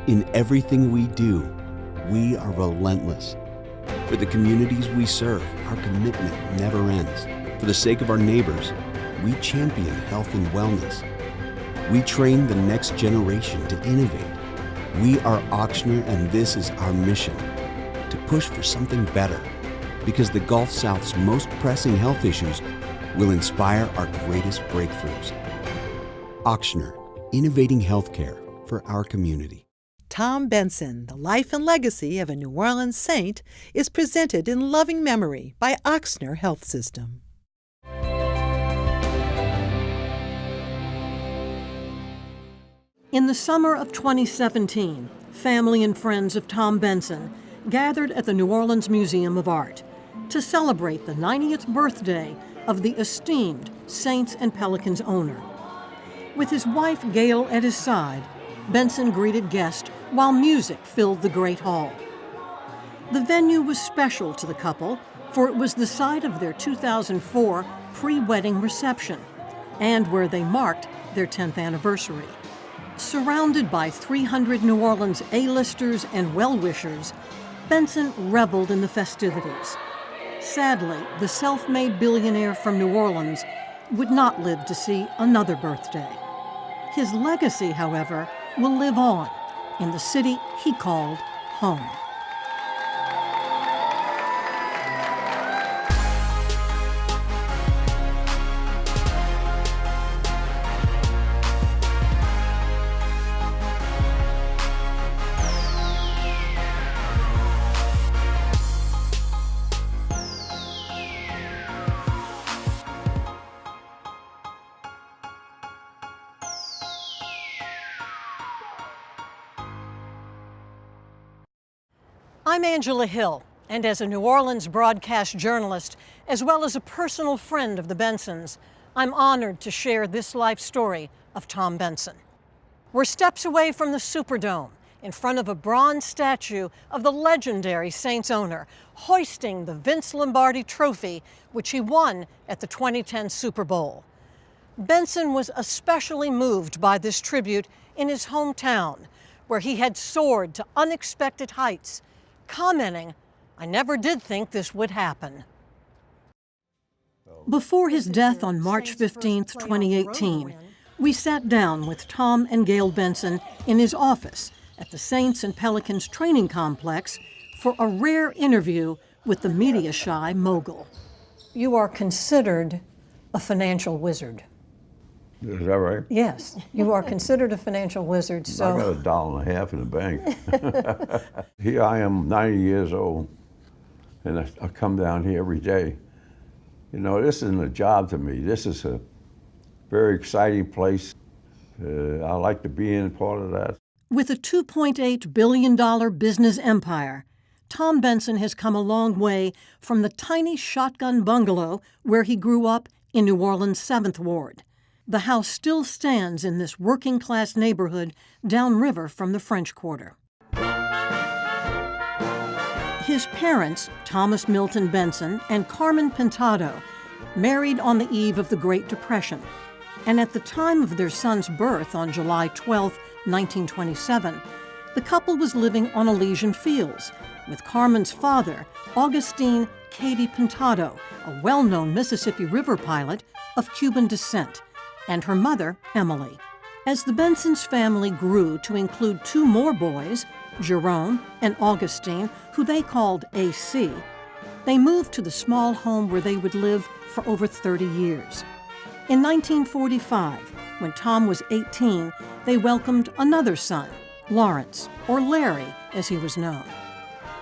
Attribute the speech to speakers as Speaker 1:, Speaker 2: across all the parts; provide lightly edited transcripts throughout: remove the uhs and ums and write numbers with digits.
Speaker 1: In everything we do, we are relentless. For the communities we serve, our commitment never ends. For the sake of our neighbors, we champion health and wellness. We train the next generation to innovate. We are Auctioner, and this is our mission, to push for something better, because the Gulf South's most pressing health issues will inspire our greatest breakthroughs. Auctioner, innovating healthcare for our community.
Speaker 2: Tom Benson, The Life and Legacy of a New Orleans Saint, is presented in loving memory by Auctioner Health System.
Speaker 3: In the summer of 2017, family and friends of Tom Benson gathered at the New Orleans Museum of Art to celebrate the 90th birthday of the esteemed Saints and Pelicans owner. With his wife Gail at his side, Benson greeted guests while music filled the Great Hall. The venue was special to the couple, for it was the site of their 2004 pre-wedding reception and where they marked their 10th anniversary. Surrounded by 300 New Orleans A-listers and well-wishers, Benson reveled in the festivities. Sadly, the self-made billionaire from New Orleans would not live to see another birthday. His legacy, however, will live on in the city he called home. I'm Angela Hill, and as a New Orleans broadcast journalist, as well as a personal friend of the Bensons, I'm honored to share this life story of Tom Benson. We're steps away from the Superdome, in front of a bronze statue of the legendary Saints owner, hoisting the Vince Lombardi Trophy, which he won at the 2010 Super Bowl. Benson was especially moved by this tribute in his hometown, where he had soared to unexpected heights, commenting, "I never did think this would happen." Before his death on March 15, 2018, we sat down with Tom and Gail Benson in his office at the Saints and Pelicans training complex for a rare interview with the media-shy mogul. You are considered a financial wizard.
Speaker 4: Is that right?
Speaker 3: Yes, you are considered a financial wizard. So
Speaker 4: I got $1.50 in the bank. Here I am, 90 years old, and I come down here every day. You know, this isn't a job to me. This is a very exciting place. I like to be in part of that. With a $2.8 billion business empire, Tom Benson has come a long way from the tiny shotgun bungalow where he grew up in New Orleans' 7th Ward. The house still stands in this working-class neighborhood downriver from the French Quarter. His parents, Thomas Milton Benson and Carmen Pintado, married on the eve of the Great Depression, and at the time of their son's birth on July 12, 1927, the couple was living on Elysian Fields with Carmen's father, Augustine Cady Pintado, a well-known Mississippi River pilot of Cuban descent, and her mother, Emily. As the Bensons' family grew to include 2 more boys, Jerome and Augustine, who they called AC, they moved to the small home where they would live for over 30 years. In 1945, when Tom was 18, they welcomed another son, Lawrence, or Larry, as he was known.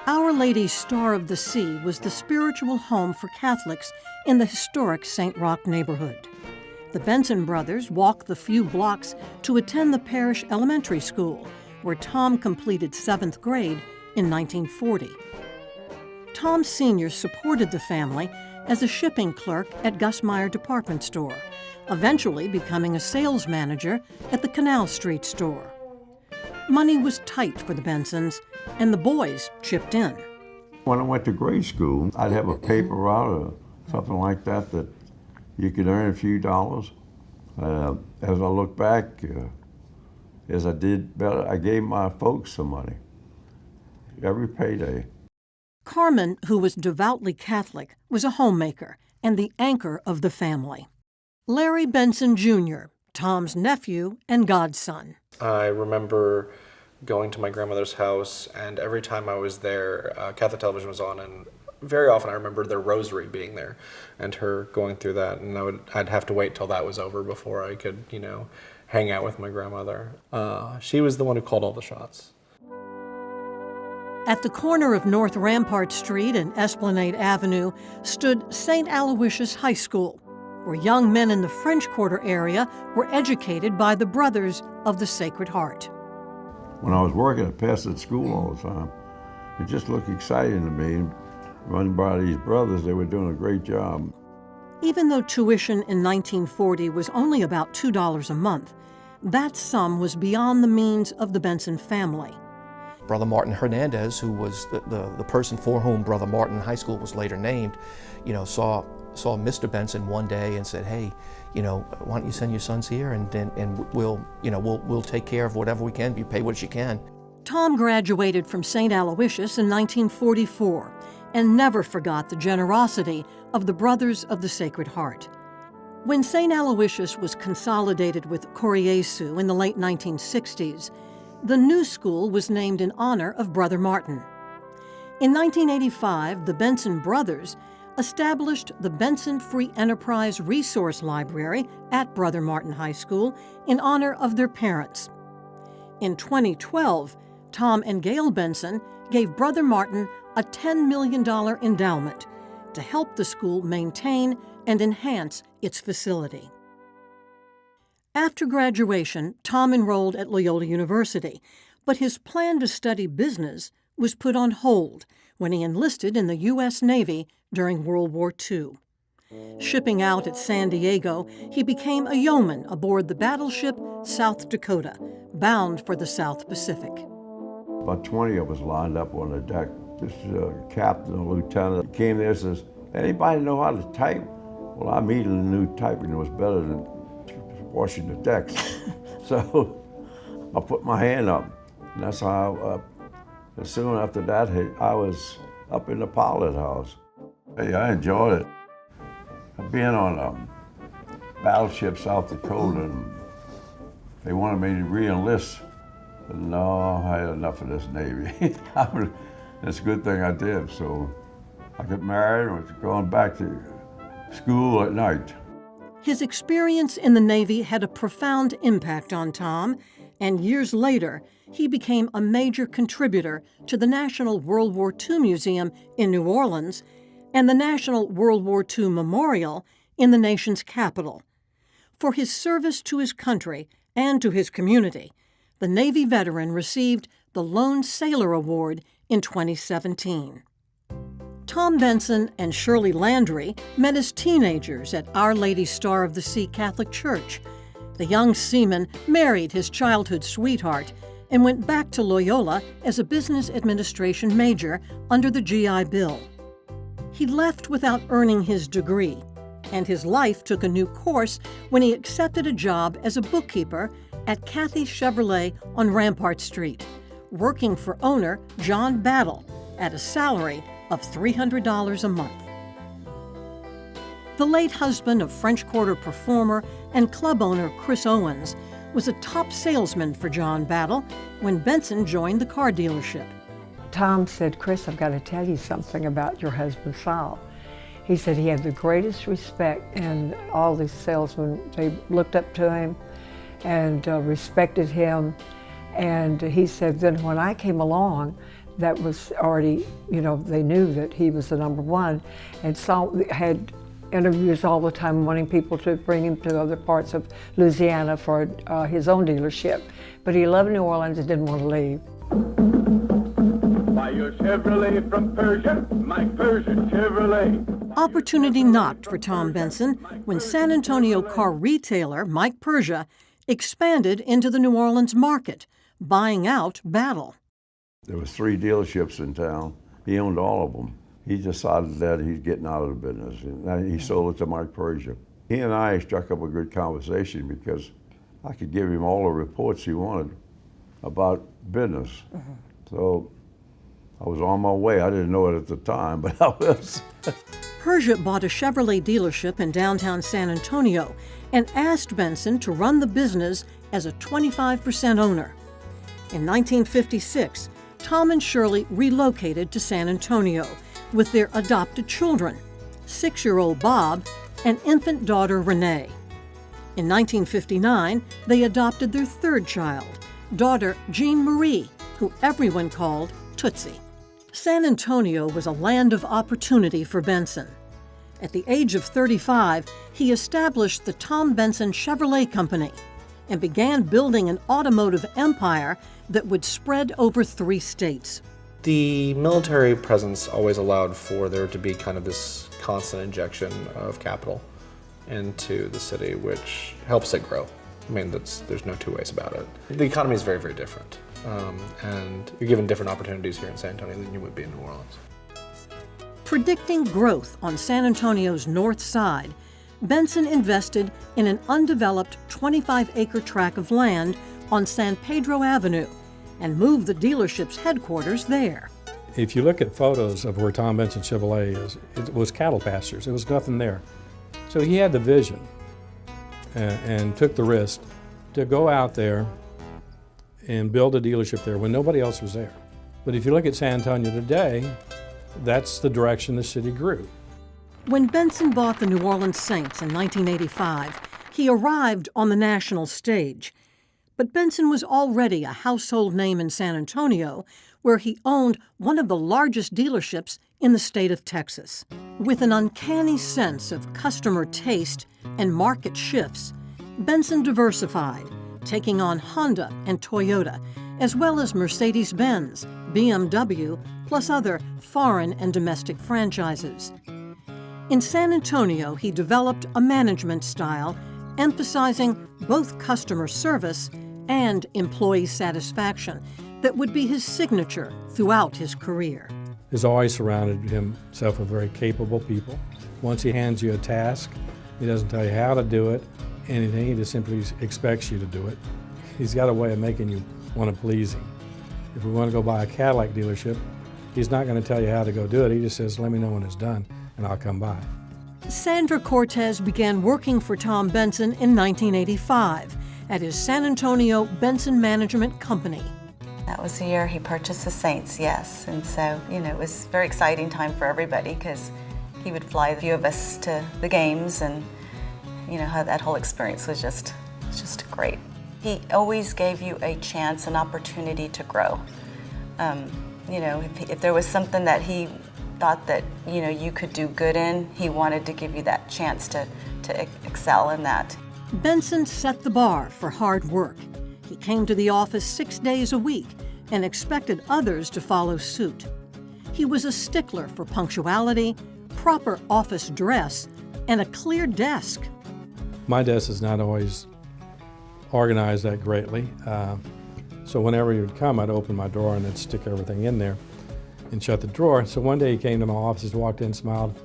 Speaker 4: Our Lady's Star of the Sea was the spiritual home for Catholics in the historic St. Roch neighborhood. The Benson brothers walked the few blocks to attend the parish elementary school, where Tom completed 7th grade in 1940. Tom Sr. supported the family as a shipping clerk at Gus Meyer Department Store, eventually becoming a sales manager at the Canal Street store. Money was tight for the Bensons, and the boys chipped in. When I went to grade school, I'd have a paper route or something like that that you could earn a few dollars. As I look back,
Speaker 5: is I did better. I gave my folks some money every payday.
Speaker 3: Carmen, who was devoutly Catholic, was a homemaker and the anchor of the family. Larry Benson Jr., Tom's nephew and godson.
Speaker 6: I remember going to my grandmother's house, and every time I was there, Catholic television was on, and very often I remember their rosary being there and her going through that, and I'd have to wait till that was over before I could, hang out with my grandmother. She was the one who called all the shots.
Speaker 3: At the corner of North Rampart Street and Esplanade Avenue stood St. Aloysius High School, where young men in the French Quarter area were educated by the Brothers of the Sacred Heart.
Speaker 5: When I was working, I passed at school all the time. It just looked exciting to me. Run by these brothers, they were doing a great job.
Speaker 3: Even though tuition in 1940 was only about $2 a month, that sum was beyond the means of the Benson family.
Speaker 7: Brother Martin Hernandez, who was the person for whom Brother Martin High School was later named, saw Mr. Benson one day and said, "Hey, why don't you send your sons here, and we'll take care of whatever we can. You pay what you can."
Speaker 3: Tom graduated from St. Aloysius in 1944 and never forgot the generosity of the Brothers of the Sacred Heart. When St. Aloysius was consolidated with Koryesu in the late 1960s, the new school was named in honor of Brother Martin. In 1985, the Benson brothers established the Benson Free Enterprise Resource Library at Brother Martin High School in honor of their parents. In 2012, Tom and Gail Benson gave Brother Martin a $10 million endowment to help the school maintain and enhance its facility. After graduation, Tom enrolled at Loyola University, but his plan to study business was put on hold when he enlisted in the U.S. Navy during World War II. Shipping out at San Diego, he became a yeoman aboard the battleship South Dakota, bound for the South Pacific.
Speaker 5: About 20 of us lined up on the deck. This captain or lieutenant came there and says, "Anybody know how to type?" Well, I immediately knew typing was better than washing the decks. So I put my hand up, and that's how, soon after that, I was up in the pilot house. Hey, I enjoyed it. Being on a battleship South Dakota, and they wanted me to re-enlist. But no, I had enough of this Navy. It's a good thing I did. So I got married and was going back to school at night.
Speaker 3: His experience in the Navy had a profound impact on Tom, and years later, he became a major contributor to the National World War II Museum in New Orleans and the National World War II Memorial in the nation's capital. For his service to his country and to his community, the Navy veteran received the Lone Sailor Award in 2017. Tom Benson and Shirley Landry met as teenagers at Our Lady Star of the Sea Catholic Church. The young seaman married his childhood sweetheart and went back to Loyola as a business administration major under the GI Bill. He left without earning his degree, and his life took a new course when he accepted a job as a bookkeeper at Cathy Chevrolet on Rampart Street, working for owner John Battle at a salary of $300 a month. The late husband of French Quarter performer and club owner Chris Owens was a top salesman for John Battle when Benson joined the car dealership.
Speaker 8: Tom said, "Chris, I've got to tell you something about your husband, Saul." He said he had the greatest respect, and all these salesmen, they looked up to him and respected him. And he said, then when I came along, that was already, they knew that he was the number one. And Saul had interviews all the time wanting people to bring him to other parts of Louisiana for his own dealership. But he loved New Orleans and didn't want to leave.
Speaker 9: Buy your Chevrolet from Persia, Mike Persia Chevrolet.
Speaker 3: Opportunity knocked for Tom Benson when San Antonio car retailer Mike Persia expanded into the New Orleans market, buying out Battle.
Speaker 5: There was 3 dealerships in town. He owned all of them. He decided that he's getting out of the business, and he sold it to Mike Persia. He and I struck up a good conversation because I could give him all the reports he wanted about business. So I was on my way. I didn't know it at the time, but I was.
Speaker 3: Persia bought a Chevrolet dealership in downtown San Antonio and asked Benson to run the business as a 25% owner. In 1956, Tom and Shirley relocated to San Antonio with their adopted children, 6-year-old Bob and infant daughter Renee. In 1959, they adopted their third child, daughter Jean Marie, who everyone called Tootsie. San Antonio was a land of opportunity for Benson. At the age of 35, he established the Tom Benson Chevrolet Company and began building an automotive empire that would spread over 3 states.
Speaker 6: The military presence always allowed for there to be kind of this constant injection of capital into the city, which helps it grow. I mean, there's no two ways about it. The economy is very, very different. And you're given different opportunities here in San Antonio than you would be in New Orleans.
Speaker 3: Predicting growth on San Antonio's north side, Benson invested in an undeveloped 25-acre tract of land on San Pedro Avenue and moved the dealership's headquarters there.
Speaker 10: If you look at photos of where Tom Benson Chevrolet is, it was cattle pastures. There was nothing there. So he had the vision and took the risk to go out there and build a dealership there when nobody else was there. But if you look at San Antonio today, that's the direction the city grew.
Speaker 3: When Benson bought the New Orleans Saints in 1985, he arrived on the national stage. But Benson was already a household name in San Antonio, where he owned one of the largest dealerships in the state of Texas. With an uncanny sense of customer taste and market shifts, Benson diversified, taking on Honda and Toyota, as well as Mercedes-Benz, BMW, plus other foreign and domestic franchises. In San Antonio, he developed a management style emphasizing both customer service and employee satisfaction that would be his signature throughout his career.
Speaker 10: He's always surrounded himself with very capable people. Once he hands you a task, he doesn't tell you how to do it, anything, he just simply expects you to do it. He's got a way of making you want to please him. If we want to go buy a Cadillac dealership, he's not going to tell you how to go do it. He just says, let me know when it's done, and I'll come by.
Speaker 3: Sandra Cortez began working for Tom Benson in 1985 at his San Antonio Benson Management Company.
Speaker 11: That was the year he purchased the Saints, yes. And so, it was a very exciting time for everybody because he would fly a few of us to the games, and, how that whole experience was just great. He always gave you a chance, an opportunity to grow. If there was something that he thought that, you could do good in, he wanted to give you that chance to excel in that.
Speaker 3: Benson set the bar for hard work. He came to the office 6 days a week and expected others to follow suit. He was a stickler for punctuality, proper office dress, and a clear desk.
Speaker 10: My desk is not always organized that greatly, so whenever he would come, I'd open my drawer and I'd stick everything in there and shut the drawer. So one day he came to my office, walked in, smiled,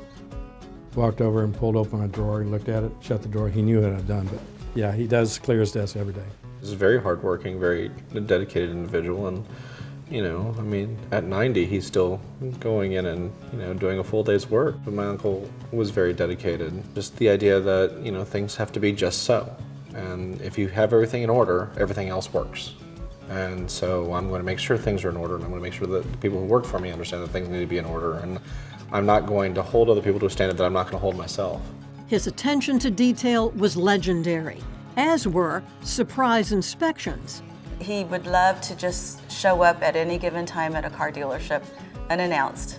Speaker 10: walked over and pulled open my drawer and looked at it, shut the drawer. He knew what I'd done, but yeah, he does clear his desk every day.
Speaker 6: He's a very hardworking, very dedicated individual, and at 90, he's still going in and, doing a full day's work. But my uncle was very dedicated. Just the idea that, things have to be just so. And if you have everything in order, everything else works. And so I'm going to make sure things are in order, and I'm going to make sure that the people who work for me understand that things need to be in order. And I'm not going to hold other people to a standard that I'm not going to hold myself.
Speaker 3: His attention to detail was legendary, as were surprise inspections.
Speaker 11: He would love to just show up at any given time at a car dealership unannounced.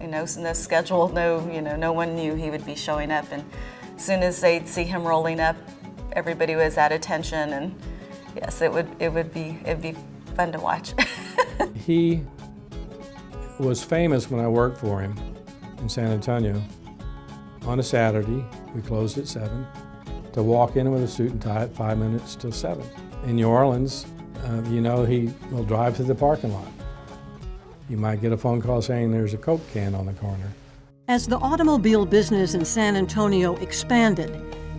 Speaker 11: No schedule, no one knew he would be showing up. And as soon as they'd see him rolling up, everybody was at attention, and yes, it'd be fun to watch.
Speaker 10: He was famous when I worked for him in San Antonio. On a Saturday, we closed at 7, to walk in with a suit and tie at 5 minutes till 7. In New Orleans, he will drive to the parking lot. You might get a phone call saying there's a Coke can on the corner.
Speaker 3: As the automobile business in San Antonio expanded,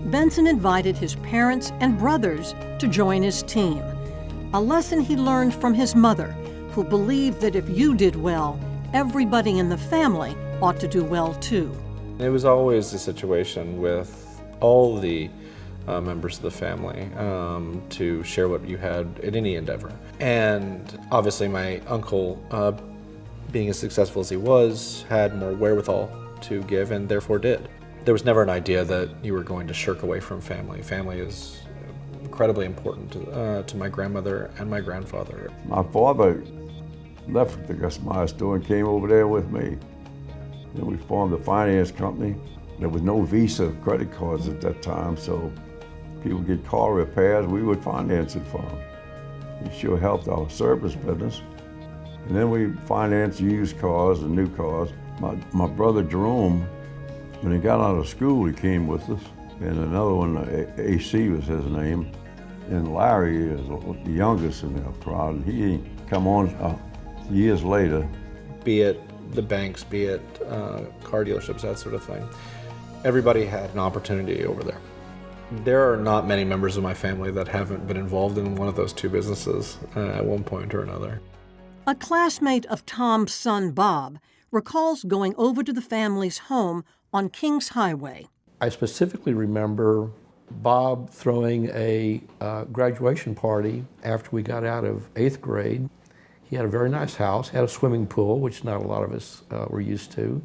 Speaker 3: Benson invited his parents and brothers to join his team, a lesson he learned from his mother, who believed that if you did well, everybody in the family ought to do well too.
Speaker 6: It was always a situation with all the members of the family to share what you had in any endeavor. And obviously my uncle, being as successful as he was, had more wherewithal to give and therefore did. There was never an idea that you were going to shirk away from family. Family is incredibly important to my grandmother and my grandfather.
Speaker 5: My father left the Gus Meyer store and came over there with me. And we formed a finance company. There was no Visa credit cards at that time, so people get car repairs, we would finance it for them. It sure helped our service business. And then we financed used cars and new cars. My brother Jerome, when he got out of school, he came with us. And another one, AC was his name. And Larry is the youngest in the crowd. He come on years later.
Speaker 6: Be it the banks, be it car dealerships, that sort of thing. Everybody had an opportunity over there. There are not many members of my family that haven't been involved in one of those two businesses at one point or another.
Speaker 3: A classmate of Tom's son, Bob, recalls going over to the family's home on Kings Highway.
Speaker 12: I specifically remember Bob throwing a graduation party after we got out of 8th grade. He had a very nice house, had a swimming pool, which not a lot of us were used to.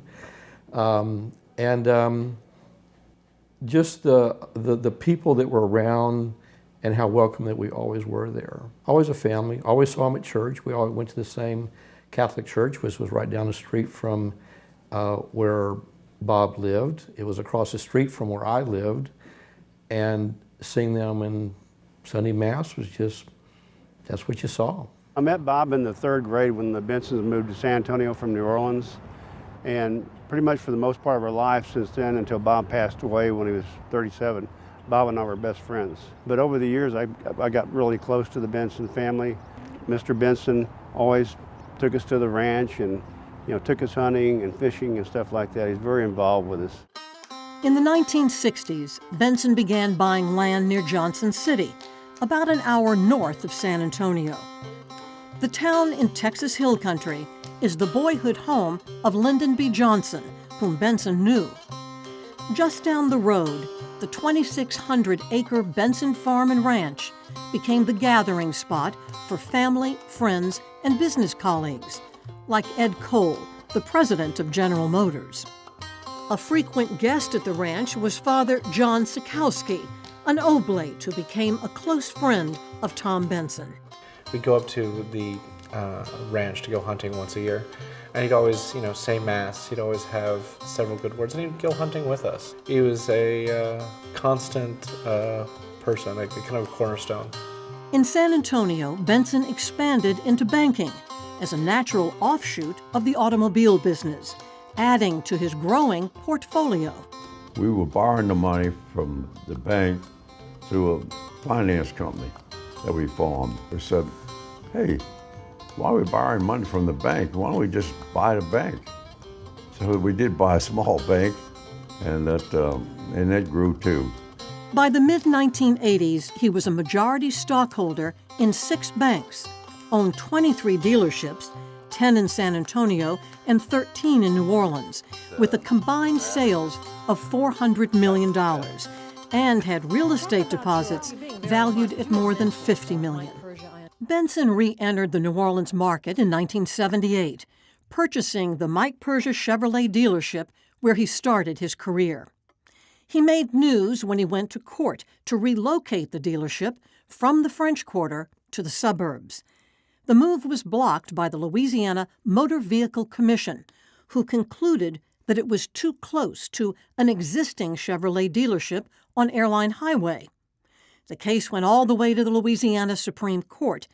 Speaker 12: Just the people that were around and how welcome that we always were there. Always a family, always saw them at church. We all went to the same Catholic church, which was right down the street from where Bob lived. It was across the street from where I lived. And seeing them in Sunday Mass was just, that's what you saw.
Speaker 13: I met Bob in the 3rd grade when the Bensons moved to San Antonio from New Orleans. And pretty much for the most part of our life since then, until Bob passed away when he was 37, Bob and I were best friends. But over the years, I got really close to the Benson family. Mr. Benson always took us to the ranch and took us hunting and fishing and stuff like that. He's very involved with us.
Speaker 3: In the 1960s, Benson began buying land near Johnson City, about an hour north of San Antonio. The town in Texas Hill Country is the boyhood home of Lyndon B. Johnson, whom Benson knew. Just down the road, the 2,600-acre Benson Farm and Ranch became the gathering spot for family, friends, and business colleagues, like Ed Cole, the president of General Motors. A frequent guest at the ranch was Father John Sikowski, an oblate who became a close friend of Tom Benson.
Speaker 6: We'd go up to the ranch to go hunting once a year, and he'd always, say Mass. He'd always have several good words, and he'd go hunting with us. He was a constant person, like kind of a cornerstone.
Speaker 3: In San Antonio, Benson expanded into banking as a natural offshoot of the automobile business, adding to his growing portfolio.
Speaker 5: We were borrowing the money from the bank through a finance company that we formed. We said, hey, why are we borrowing money from the bank? Why don't we just buy the bank? So we did buy a small bank, and that grew too.
Speaker 3: By the mid-1980s, he was a majority stockholder in 6 banks, owned 23 dealerships, 10 in San Antonio and 13 in New Orleans, with a combined sales of $400 million, and had real estate deposits valued at more than $50 million. Benson re-entered the New Orleans market in 1978, purchasing the Mike Persia Chevrolet dealership where he started his career. He made news when he went to court to relocate the dealership from the French Quarter to the suburbs. The move was blocked by the Louisiana Motor Vehicle Commission, who concluded that it was too close to an existing Chevrolet dealership on Airline Highway. The case went all the way to the Louisiana Supreme Court,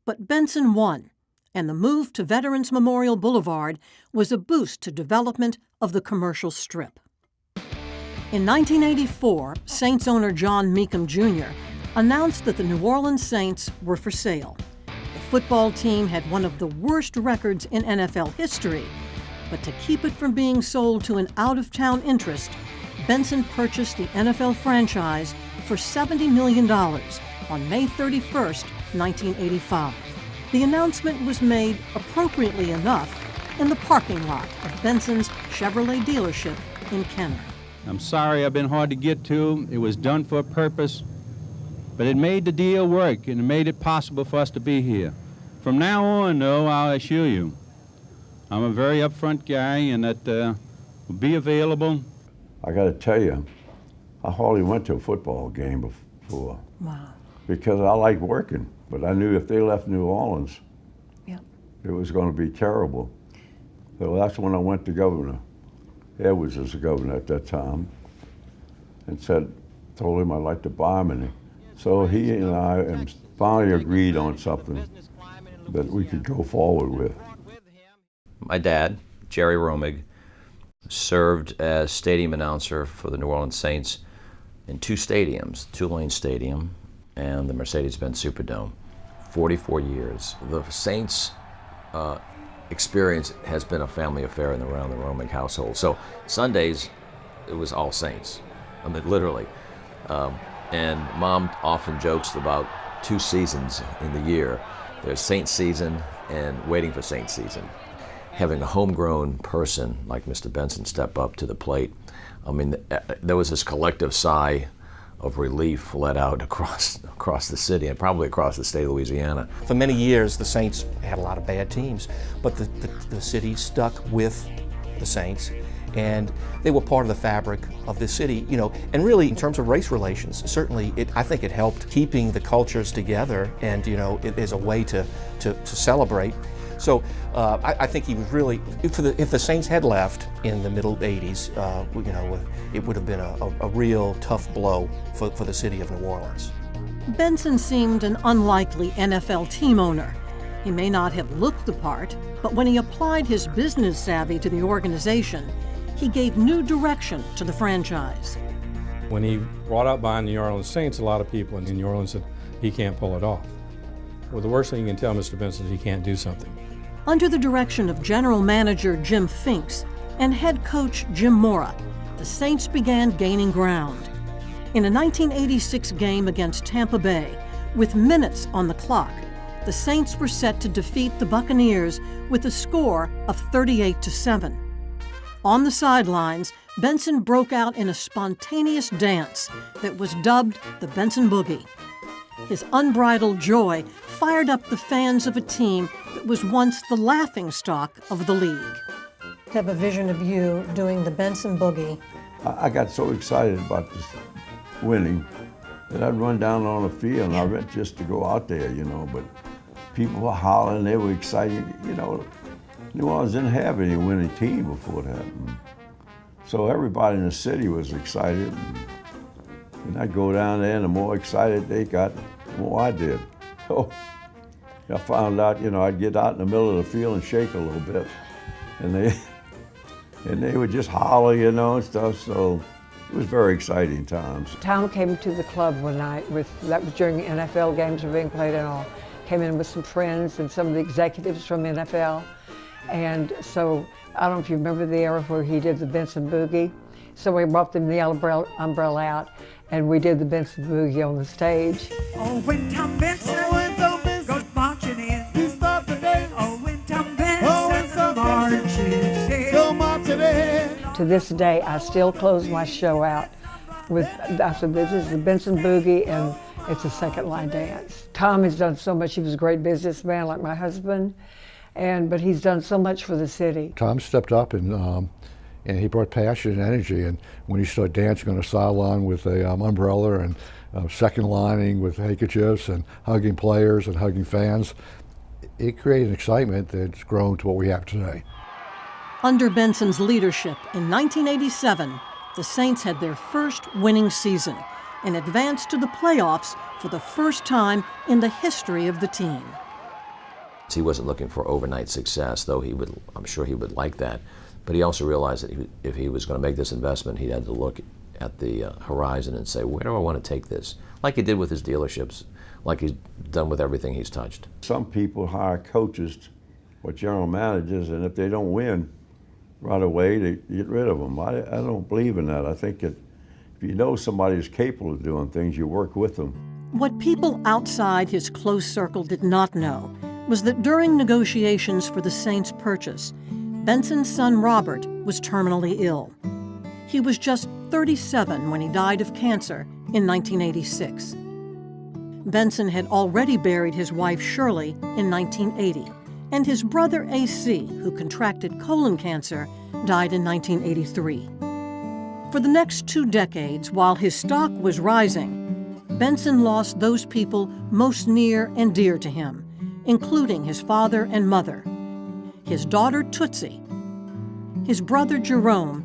Speaker 3: but Benson won, and the move to Veterans Memorial Boulevard was a boost to development of the commercial strip. In 1984, Saints owner John Meekum Jr. announced that the New Orleans Saints were for sale. The football team had one of the worst records in NFL history, but to keep it from being sold to an out-of-town interest, Benson purchased the NFL franchise for $70 million on May 31st, 1985. The announcement was made, appropriately enough, in the parking lot of Benson's Chevrolet dealership in Kenner.
Speaker 14: I'm sorry I've been hard to get to. It was done for a purpose, but it made the deal work, and it made it possible for us to be here. From now on, though, I'll assure you, I'm a very upfront guy, and that will be available.
Speaker 5: I got to tell you, I hardly went to a football game before.
Speaker 3: Wow.
Speaker 5: Because I like working, but I knew if they left New Orleans, it was going to be terrible. So that's when I went to Governor Edwards as the governor at that time, and told him I'd like to buy him, and so he and I finally agreed on something that we could go forward with.
Speaker 15: My dad, Jerry Romig, served as stadium announcer for the New Orleans Saints in two stadiums, Tulane Stadium and the Mercedes-Benz Superdome, 44 years. The Saints experience has been a family affair around the Romig household. So Sundays, it was all Saints. I mean, literally. And Mom often jokes about two seasons in the year. There's Saints season and waiting for Saints season. Having a homegrown person like Mr. Benson step up to the plate, I mean, there was this collective sigh of relief let out across the city and probably across the state of Louisiana.
Speaker 7: For many years, the Saints had a lot of bad teams, but the city stuck with the Saints, and they were part of the fabric of the city, you know. And really, in terms of race relations, certainly, I think it helped keeping the cultures together, and you know, it is a way to celebrate. So I think he was really, if the Saints had left in the middle 80s, you know, it would have been a real tough blow for the city of New Orleans.
Speaker 3: Benson seemed an unlikely NFL team owner. He may not have looked the part, but when he applied his business savvy to the organization, he gave new direction to the franchise.
Speaker 10: When he brought up buying the New Orleans Saints, a lot of people in New Orleans said, he can't pull it off. Well, the worst thing you can tell Mr. Benson is he can't do something.
Speaker 3: Under the direction of general manager Jim Finks and head coach Jim Mora, the Saints began gaining ground. In a 1986 game against Tampa Bay, with minutes on the clock, the Saints were set to defeat the Buccaneers with a score of 38-7. On the sidelines, Benson broke out in a spontaneous dance that was dubbed the Benson Boogie. His unbridled joy fired up the fans of a team that was once the laughingstock of the league.
Speaker 4: I have a vision of you doing the Benson Boogie.
Speaker 5: I got so excited about this winning that I'd run down on the field, and I meant just to go out there, you know, but people were hollering, they were excited. You know, New Orleans didn't have any winning team before that. So everybody in the city was excited. And I'd go down there, and the more excited they got, the more I did. So I found out, you know, I'd get out in the middle of the field and shake a little bit. And they would just holler, you know, and stuff. So it was very exciting times.
Speaker 8: Tom came to the club one night that was during the NFL games were being played and all. Came in with some friends and some of the executives from NFL. And so, I don't know if you remember the era where he did the Benson Boogie. So we brought them the umbrella out, and we did the Benson Boogie on the stage.
Speaker 16: Oh, when Tom Benson, goes marching in, he stopped the dance. Oh, when Tom Benson marches in, go marching in.
Speaker 8: To this day, I still close my show out with, I said, this is the Benson Boogie, and it's a second line dance. Tom has done so much. He was a great businessman like my husband, but he's done so much for the city.
Speaker 17: Tom stepped up and he brought passion and energy, and when he started dancing on the sideline with a umbrella and second lining with handkerchiefs and hugging players and hugging fans, it created an excitement that's grown to what we have today.
Speaker 3: Under Benson's leadership in 1987, the Saints had their first winning season and advanced to the playoffs for the first time in the history of the team.
Speaker 15: He wasn't looking for overnight success, though I'm sure he would like that. But he also realized that if he was going to make this investment, he had to look at the horizon and say, where do I want to take this? Like he did with his dealerships, like he's done with everything he's touched.
Speaker 5: Some people hire coaches or general managers, and if they don't win, right away to get rid of them. I don't believe in that. I think that if you know somebody is capable of doing things, you work with them.
Speaker 3: What people outside his close circle did not know was that during negotiations for the Saints' purchase, Benson's son Robert was terminally ill. He was just 37 when he died of cancer in 1986. Benson had already buried his wife Shirley in 1980, and his brother AC, who contracted colon cancer, died in 1983. For the next 2 decades, while his stock was rising, Benson lost those people most near and dear to him, including his father and mother, his daughter Tootsie, his brother Jerome,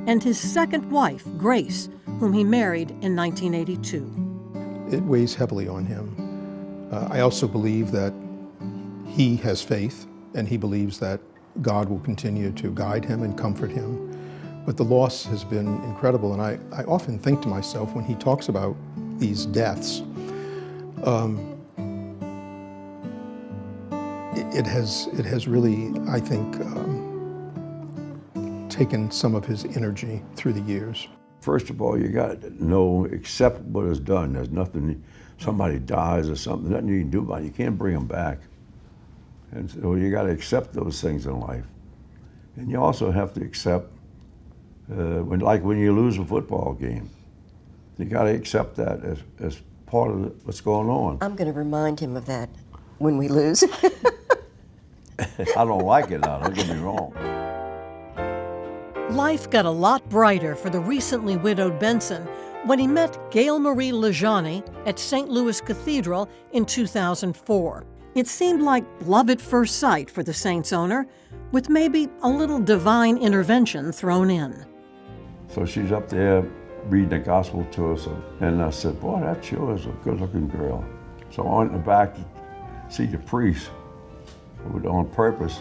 Speaker 3: and his second wife, Grace, whom he married in 1982.
Speaker 18: It weighs heavily on him. I also believe that he has faith, and he believes that God will continue to guide him and comfort him. But the loss has been incredible, and I often think to myself when he talks about these deaths, it has really, I think, taken some of his energy through the years.
Speaker 5: First of all, you got to know, accept what is done. There's nothing, somebody dies or something, nothing you can do about it. You can't bring them back. And so you got to accept those things in life. And you also have to accept, when you lose a football game, you got to accept that as part of what's going on.
Speaker 19: I'm going to remind him of that when we lose.
Speaker 5: I don't like it now, don't get me wrong.
Speaker 3: Life got a lot brighter for the recently widowed Benson when he met Gail Marie Lejani at St. Louis Cathedral in 2004. It seemed like love at first sight for the Saints owner, with maybe a little divine intervention thrown in.
Speaker 5: So she's up there reading the gospel to us, and I said, boy, that sure is a good-looking girl. So I went in the back to see the priest on purpose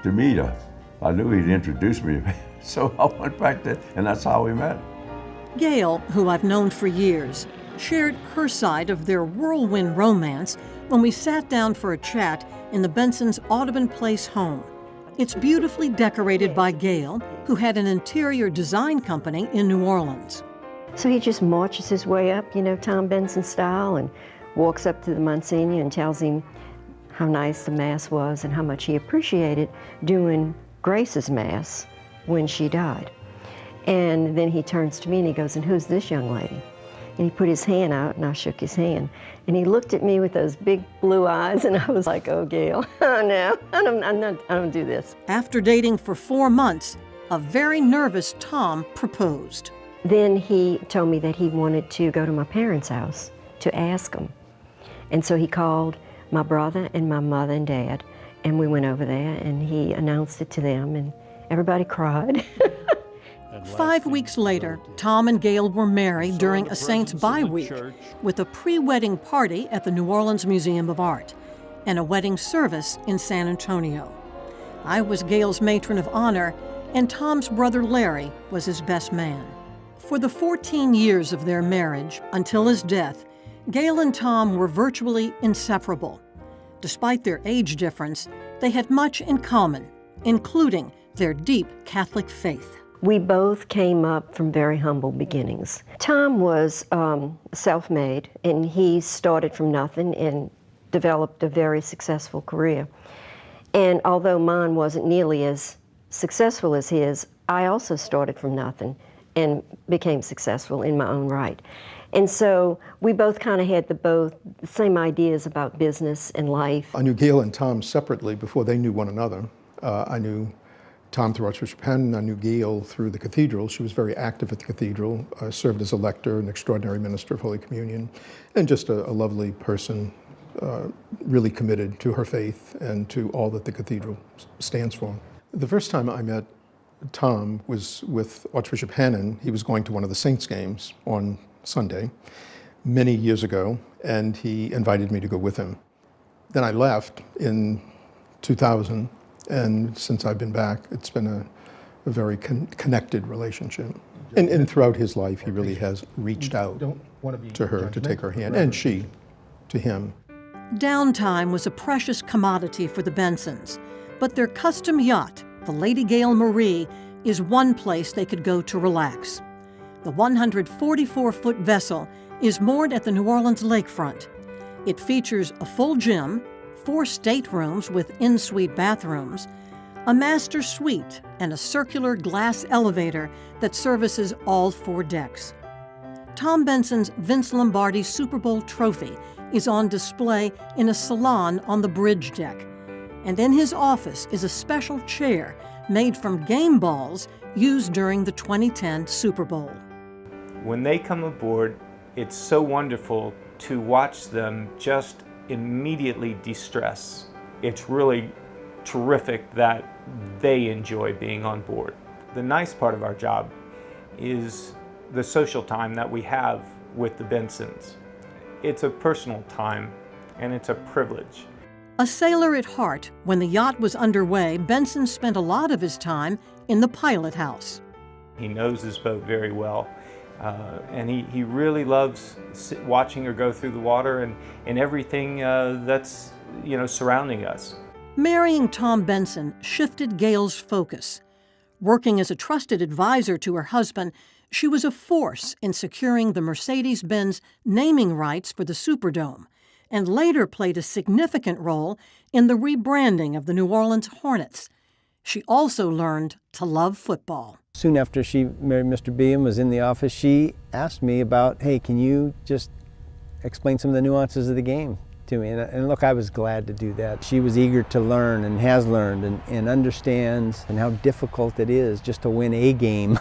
Speaker 5: to meet her. I knew he'd introduce me, so I went back there, and that's how we met.
Speaker 3: Gail, who I've known for years, shared her side of their whirlwind romance when we sat down for a chat in the Benson's Audubon Place home. It's beautifully decorated by Gail, who had an interior design company in New Orleans.
Speaker 19: So he just marches his way up, Tom Benson style, and walks up to the Monsignor and tells him how nice the Mass was and how much he appreciated doing Grace's Mass when she died. And then he turns to me and he goes, and who's this young lady? And he put his hand out and I shook his hand. And he looked at me with those big blue eyes and I was like, oh, Gail, oh no, I don't do this.
Speaker 3: After dating for 4 months, a very nervous Tom proposed.
Speaker 19: Then he told me that he wanted to go to my parents' house to ask them. And so he called my brother and my mother and dad, and we went over there and he announced it to them and everybody cried.
Speaker 3: 5 weeks later, Tom and Gail were married during a Saints bye week with a pre-wedding party at the New Orleans Museum of Art and a wedding service in San Antonio. I was Gail's matron of honor, and Tom's brother Larry was his best man. For the 14 years of their marriage, until his death, Gail and Tom were virtually inseparable. Despite their age difference, they had much in common, including their deep Catholic faith.
Speaker 19: We both came up from very humble beginnings. Tom was self-made, and he started from nothing and developed a very successful career. And although mine wasn't nearly as successful as his, I also started from nothing and became successful in my own right. And so we both kind of had the same ideas about business and life.
Speaker 18: I knew Gail and Tom separately before they knew one another. I knew Tom through Archbishop Penn. I knew Gail through the cathedral. She was very active at the cathedral, served as a lector, an extraordinary minister of Holy Communion, and just a lovely person, really committed to her faith and to all that the cathedral stands for. The first time I met Tom was with Archbishop Hannon. He was going to one of the Saints games on Sunday many years ago, and he invited me to go with him. Then I left in 2000, and since I've been back, it's been a very connected relationship. And throughout his life, he really has reached out to her to take her hand, and she to him.
Speaker 3: Downtime was a precious commodity for the Bensons, but their custom yacht, the Lady Gale Marie is one place they could go to relax. The 144-foot vessel is moored at the New Orleans lakefront. It features a full gym, 4 staterooms with in-suite bathrooms, a master suite, and a circular glass elevator that services all 4 decks. Tom Benson's Vince Lombardi Super Bowl trophy is on display in a salon on the bridge deck. And in his office is a special chair made from game balls used during the 2010 Super Bowl.
Speaker 20: When they come aboard, it's so wonderful to watch them just immediately de-stress. It's really terrific that they enjoy being on board. The nice part of our job is the social time that we have with the Bensons. It's a personal time, and it's a privilege.
Speaker 3: A sailor at heart, when the yacht was underway, Benson spent a lot of his time in the pilot house.
Speaker 20: He knows his boat very well, and he really loves watching her go through the water and everything that's surrounding us.
Speaker 3: Marrying Tom Benson shifted Gale's focus. Working as a trusted advisor to her husband, she was a force in securing the Mercedes-Benz naming rights for the Superdome, and later played a significant role in the rebranding of the New Orleans Hornets. She also learned to love football.
Speaker 21: Soon after she married Mr. B and was in the office, she asked me about, hey, can you just explain some of the nuances of the game to me? And look, I was glad to do that. She was eager to learn and has learned and understands and how difficult it is just to win a game,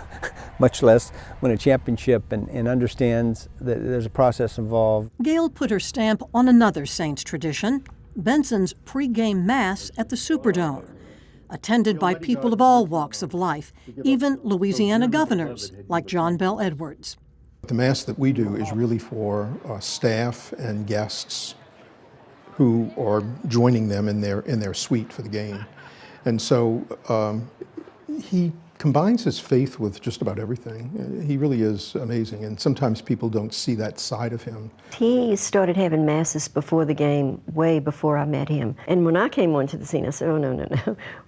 Speaker 21: much less win a championship, and understands that there's a process involved.
Speaker 3: Gale put her stamp on another Saints tradition, Benson's pre-game mass at the Superdome, attended by people of all walks of life, even Louisiana governors like John Bell Edwards.
Speaker 18: The mass that we do is really for staff and guests who are joining them in their suite for the game. And so he combines his faith with just about everything. He really is amazing, and sometimes people don't see that side of him.
Speaker 19: He started having masses before the game, way before I met him. And when I came onto the scene, I said, oh, no.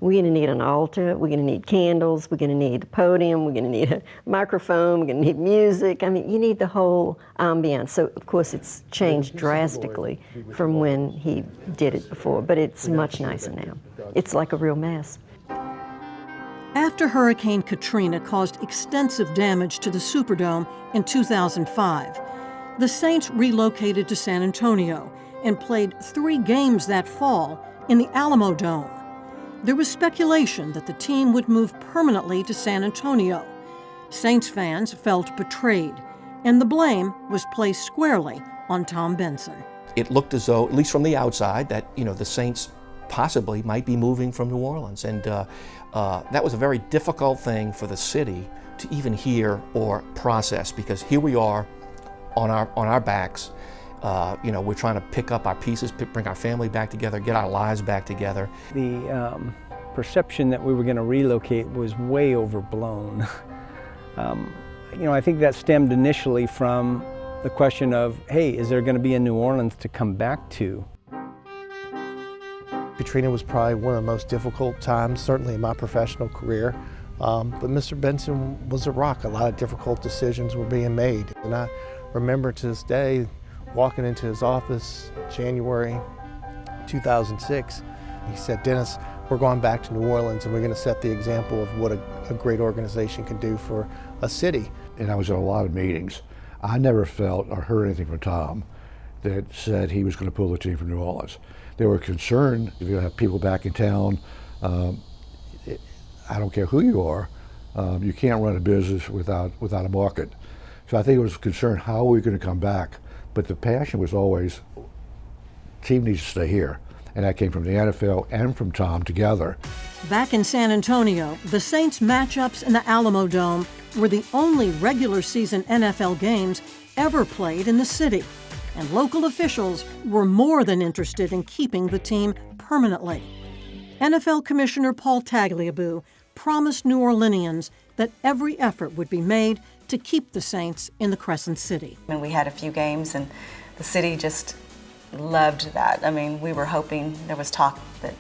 Speaker 19: We're going to need an altar, we're going to need candles, we're going to need a podium, we're going to need a microphone, we're going to need music. I mean, you need the whole ambiance. So, of course, it's changed drastically from when he did it before, but it's much nicer now. It's like a real mass.
Speaker 3: After Hurricane Katrina caused extensive damage to the Superdome in 2005, the Saints relocated to San Antonio and played 3 games that fall in the Alamo Dome. There was speculation that the team would move permanently to San Antonio. Saints fans felt betrayed, and the blame was placed squarely on Tom Benson.
Speaker 7: It looked as though, at least from the outside, that the Saints possibly might be moving from New Orleans, and that was a very difficult thing for the city to even hear or process, because here we are on our backs. We're trying to pick up our pieces, bring our family back together, get our lives back together.
Speaker 21: The perception that we were going to relocate was way overblown. I think that stemmed initially from the question of, hey, is there going to be a New Orleans to come back to?
Speaker 22: Katrina was probably one of the most difficult times, certainly in my professional career. But Mr. Benson was a rock. A lot of difficult decisions were being made. And I remember to this day walking into his office January 2006. He said, Dennis, we're going back to New Orleans and we're going to set the example of what a great organization can do for a city.
Speaker 17: And I was at a lot of meetings. I never felt or heard anything from Tom that said he was going to pull the team from New Orleans. They were concerned if you have people back in town. I don't care who you are, you can't run a business without a market. So I think it was concerned, how are we going to come back? But the passion was always, team needs to stay here. And that came from the NFL and from Tom together.
Speaker 3: Back in San Antonio, the Saints' matchups in the Alamo Dome were the only regular season NFL games ever played in the city. And local officials were more than interested in keeping the team permanently. NFL Commissioner Paul Tagliabue promised New Orleanians that every effort would be made to keep the Saints in the Crescent City.
Speaker 11: And we had a few games, and the city just loved that. I mean, we were hoping, there was talk that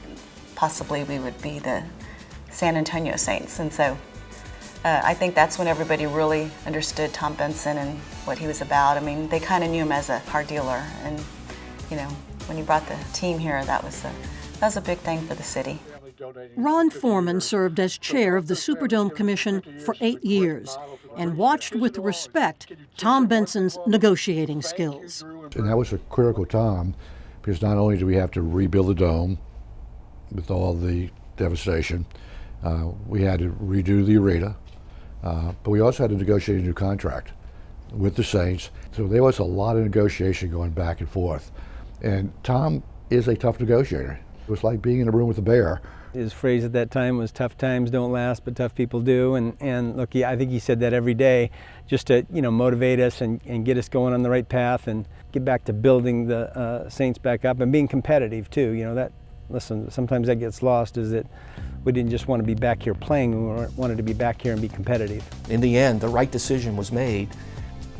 Speaker 11: possibly we would be the San Antonio Saints. And so I think that's when everybody really understood Tom Benson and what he was about. I mean, they kind of knew him as a car dealer, and when he brought the team here, that was a big thing for the city.
Speaker 3: Ron Foreman served as chair of the Superdome Commission for 8 years and watched with respect Tom Benson's negotiating skills.
Speaker 17: And that was a critical time because not only do we have to rebuild the dome with all the devastation, we had to redo the arena, but we also had to negotiate a new contract with the Saints. So there was a lot of negotiation going back and forth. And Tom is a tough negotiator. It was like being in a room with a bear.
Speaker 21: His phrase at that time was "tough times don't last, but tough people do." And look, I think he said that every day just to motivate us and get us going on the right path and get back to building the Saints back up and being competitive too. Listen, sometimes that gets lost, is that we didn't just want to be back here playing, we wanted to be back here and be competitive.
Speaker 7: In the end, the right decision was made.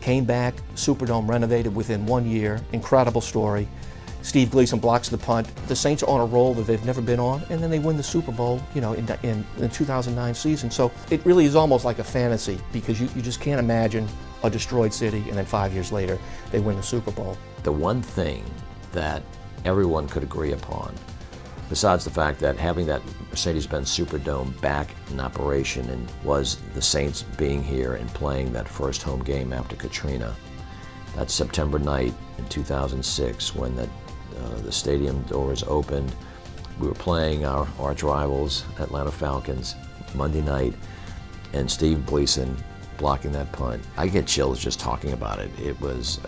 Speaker 7: Came back, Superdome renovated within 1 year, incredible story. Steve Gleason blocks the punt. The Saints are on a roll that they've never been on, and then they win the Super Bowl, in the 2009 season. So it really is almost like a fantasy because you just can't imagine a destroyed city, and then 5 years later they win the Super Bowl.
Speaker 15: The one thing that everyone could agree upon, besides the fact that having that Mercedes-Benz Superdome back in operation and was the Saints being here and playing that first home game after Katrina, that September night in 2006 when the stadium doors opened. We were playing our arch rivals, Atlanta Falcons, Monday night, and Steve Gleason blocking that punt. I get chills just talking about it. It was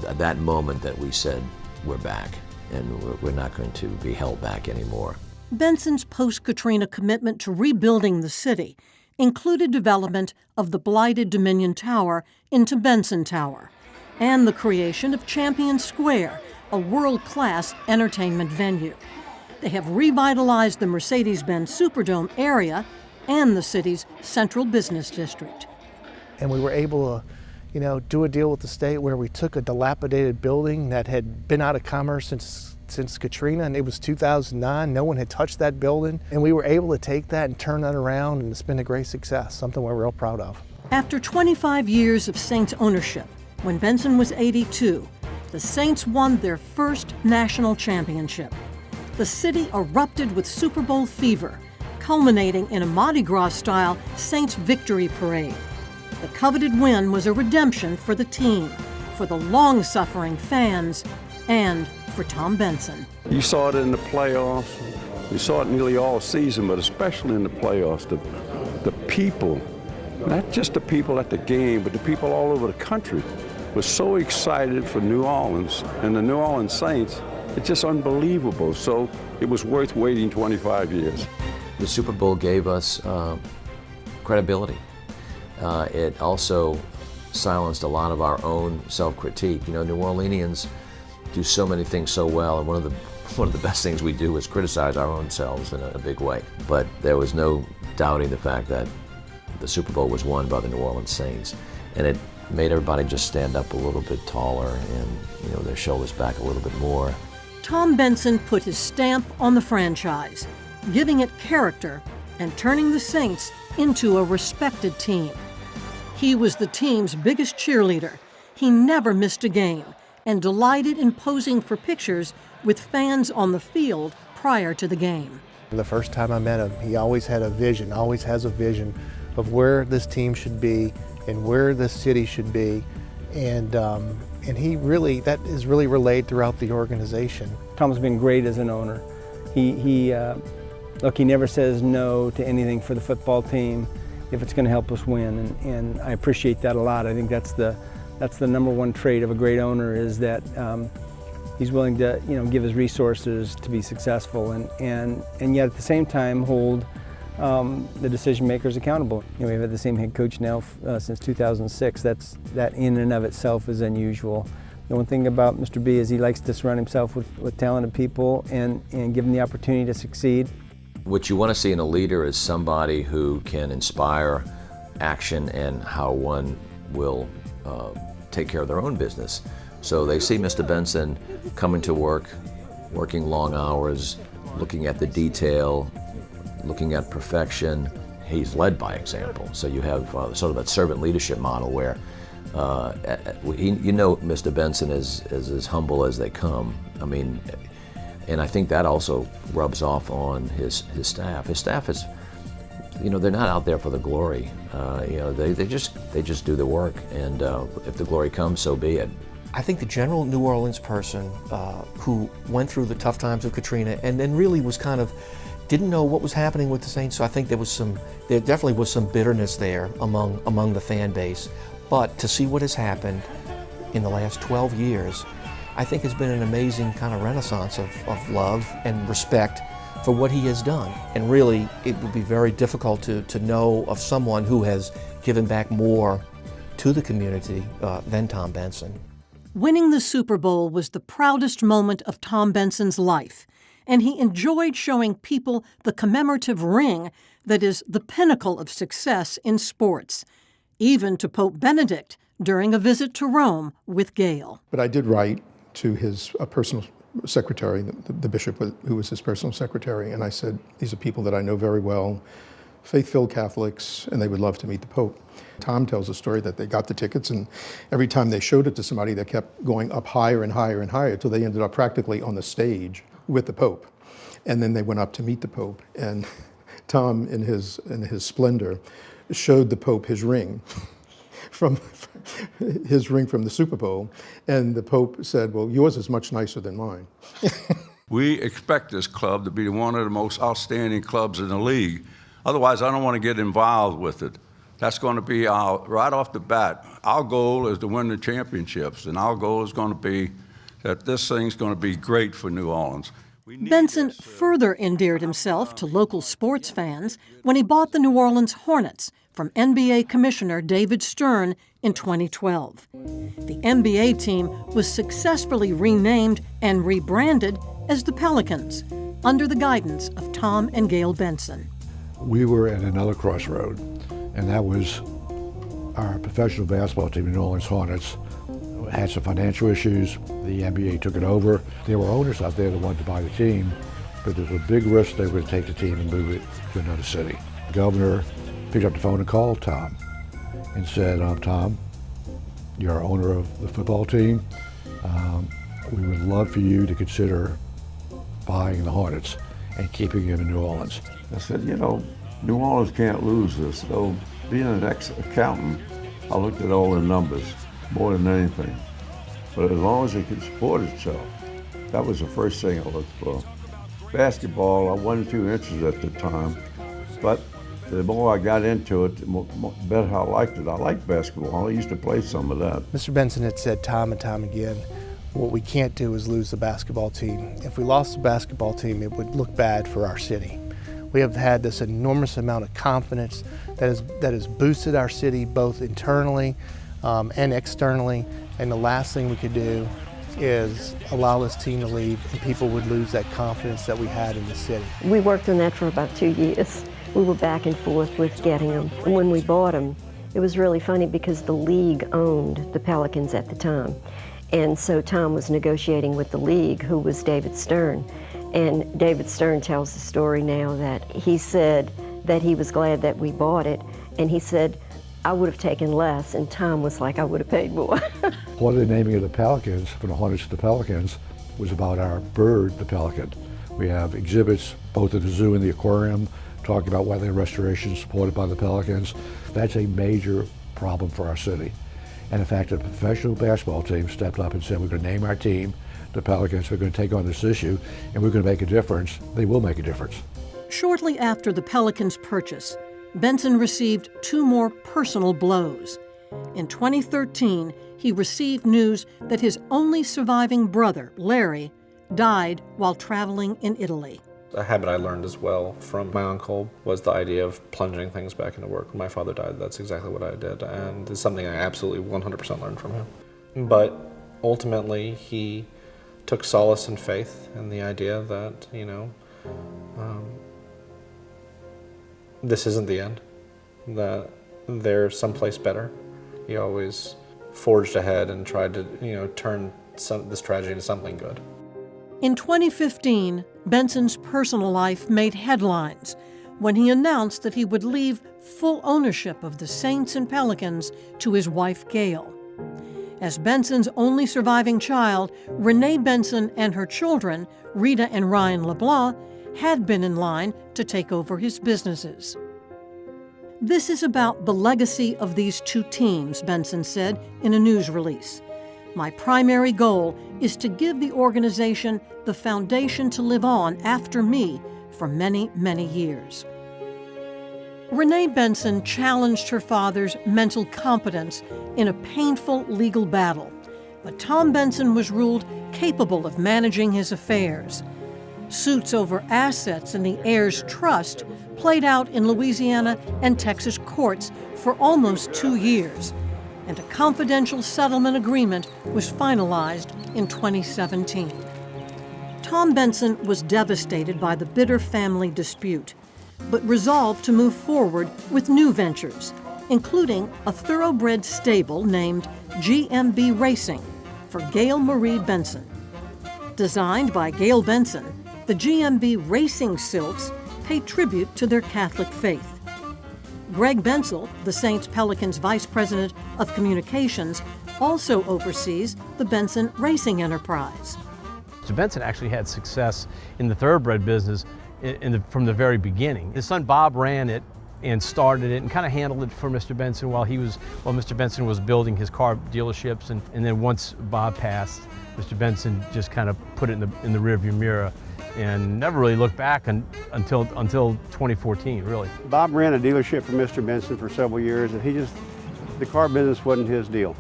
Speaker 15: that moment that we said, we're back, and we're not going to be held back anymore.
Speaker 3: Benson's post-Katrina commitment to rebuilding the city included development of the blighted Dominion Tower into Benson Tower and the creation of Champion Square, a world-class entertainment venue. They have revitalized the Mercedes-Benz Superdome area and the city's central business district.
Speaker 22: And we were able to, do a deal with the state where we took a dilapidated building that had been out of commerce since Katrina, and it was 2009. No one had touched that building, and we were able to take that and turn that around, and it's been a great success, something we're real proud of.
Speaker 3: After 25 years of Saints ownership, when Benson was 82, the Saints won their first national championship. The city erupted with Super Bowl fever, culminating in a Mardi Gras-style Saints victory parade. The coveted win was a redemption for the team, for the long-suffering fans, and for Tom Benson.
Speaker 1: You saw it in the playoffs. You saw it nearly all season, but especially in the playoffs. The people, not just the people at the game, but the people all over the country was so excited for New Orleans and the New Orleans Saints. It's just unbelievable. So it was worth waiting 25 years.
Speaker 15: The Super Bowl gave us credibility. It also silenced a lot of our own self-critique. New Orleanians do so many things so well, and one of the best things we do is criticize our own selves in a big way. But there was no doubting the fact that the Super Bowl was won by the New Orleans Saints, and it made everybody just stand up a little bit taller and their shoulders back a little bit more.
Speaker 3: Tom Benson put his stamp on the franchise, giving it character and turning the Saints into a respected team. He was the team's biggest cheerleader. He never missed a game and delighted in posing for pictures with fans on the field prior to the game.
Speaker 22: The first time I met him, he always had a vision, always has a vision of where this team should be and where this city should be, and he really, that is really relayed throughout the organization.
Speaker 21: Tom's been great as an owner. He never says no to anything for the football team if it's going to help us win, and I appreciate that a lot. I think that's the number one trait of a great owner, is that he's willing to give his resources to be successful, and yet at the same time hold the decision makers accountable. We've had the same head coach now since 2006. That in and of itself is unusual. The one thing about Mr. B is he likes to surround himself with talented people and give them the opportunity to succeed.
Speaker 15: What you want to see in a leader is somebody who can inspire action and how one will take care of their own business. So they see Mr. Benson coming to work, working long hours, looking at the detail, looking at perfection. He's led by example. So you have sort of that servant leadership model where Mr. Benson is as humble as they come. I mean, and I think that also rubs off on his staff. His staff is, they're not out there for the glory. They just do the work, and if the glory comes, so be it.
Speaker 7: I think the general New Orleans person who went through the tough times of Katrina and then really was didn't know what was happening with the Saints, so I think there definitely was some bitterness there among the fan base. But to see what has happened in the last 12 years, I think has been an amazing kind of renaissance of love and respect for what he has done. And really, it would be very difficult to know of someone who has given back more to the community than Tom Benson.
Speaker 3: Winning the Super Bowl was the proudest moment of Tom Benson's life, and he enjoyed showing people the commemorative ring that is the pinnacle of success in sports, even to Pope Benedict during a visit to Rome with Gail.
Speaker 18: But I did write to his personal secretary, the bishop who was his personal secretary, and I said, these are people that I know very well, faith-filled Catholics, and they would love to meet the Pope. Tom tells a story that they got the tickets, and every time they showed it to somebody, they kept going up higher and higher and higher until they ended up practically on the stage with the Pope. And then they went up to meet the Pope, and Tom, in his splendor, showed the Pope his ring from the Super Bowl, and the Pope said, well, yours is much nicer than mine.
Speaker 1: We expect this club to be one of the most outstanding clubs in the league. Otherwise, I don't want to get involved with it. That's going to be right off the bat. Our goal is to win the championships, and our goal is going to be that this thing's going to be great for New Orleans.
Speaker 3: Benson further endeared himself to local sports fans when he bought the New Orleans Hornets from NBA Commissioner David Stern in 2012. The NBA team was successfully renamed and rebranded as the Pelicans under the guidance of Tom and Gail Benson.
Speaker 17: We were at another crossroad, and that was our professional basketball team, the New Orleans Hornets, had some financial issues. The NBA took it over. There were owners out there that wanted to buy the team, but there was a big risk they were going to take the team and move it to another city. The governor picked up the phone and called Tom and said, Tom, you're our owner of the football team. We would love for you to consider buying the Hornets and keeping them in New Orleans.
Speaker 5: I said, New Orleans can't lose this. So being an ex-accountant, I looked at all the numbers more than anything. But as long as it could support itself, that was the first thing I looked for. Basketball, I wasn't too interested at the time, but the more I got into it, the better I liked it. I liked basketball. I used to play some of that.
Speaker 22: Mr. Benson had said time and time again, what we can't do is lose the basketball team. If we lost the basketball team, it would look bad for our city. We have had this enormous amount of confidence that has boosted our city both internally and externally, and the last thing we could do is allow this team to leave and people would lose that confidence that we had in the city.
Speaker 19: We worked on that for about 2 years. We were back and forth with getting them. And when we bought them, it was really funny because the league owned the Pelicans at the time. And so Tom was negotiating with the league, who was David Stern. And David Stern tells the story now that he said that he was glad that we bought it, and he said, I would have taken less, and Tom was like, I would have paid more.
Speaker 17: Part of the naming of the Pelicans, from the Hornets to the Pelicans, was about our bird, the pelican. We have exhibits both at the zoo and the aquarium talking about wetland restoration supported by the Pelicans. That's a major problem for our city. And in fact, the professional basketball team stepped up and said, we're going to name our team the Pelicans, we're going to take on this issue, and we're going to make a difference. They will make a difference.
Speaker 3: Shortly after the Pelicans' purchase, Benson received 2 more personal blows. In 2013, he received news that his only surviving brother, Larry, died while traveling in Italy.
Speaker 6: A habit I learned as well from my uncle was the idea of plunging things back into work. When my father died, that's exactly what I did, and it's something I absolutely 100% learned from him. But ultimately, he took solace in faith in the idea that, this isn't the end, that there's someplace better. He always forged ahead and tried to, turn this tragedy into something good.
Speaker 3: In 2015, Benson's personal life made headlines when he announced that he would leave full ownership of the Saints and Pelicans to his wife, Gail. As Benson's only surviving child, Renee Benson and her children, Rita and Ryan LeBlanc, had been in line to take over his businesses. This is about the legacy of these two teams, Benson said in a news release. My primary goal is to give the organization the foundation to live on after me for many, many years. Renee Benson challenged her father's mental competence in a painful legal battle, but Tom Benson was ruled capable of managing his affairs. Suits over assets in the heirs' trust played out in Louisiana and Texas courts for almost 2 years, and a confidential settlement agreement was finalized in 2017. Tom Benson was devastated by the bitter family dispute, but resolved to move forward with new ventures, including a thoroughbred stable named GMB Racing for Gail Marie Benson. Designed by Gail Benson, the GMB Racing silts pay tribute to their Catholic faith. Greg Bensel, the Saints Pelicans Vice President of Communications, also oversees the Benson Racing Enterprise.
Speaker 2: So Benson actually had success in the thoroughbred business from the very beginning. His son Bob ran it and started it and kind of handled it for Mr. Benson while Mr. Benson was building his car dealerships, and then once Bob passed, Mr. Benson just kind of put it in the rearview mirror and never really looked back until 2014, really.
Speaker 13: Bob ran a dealership for Mr. Benson for several years, and the car business wasn't his deal.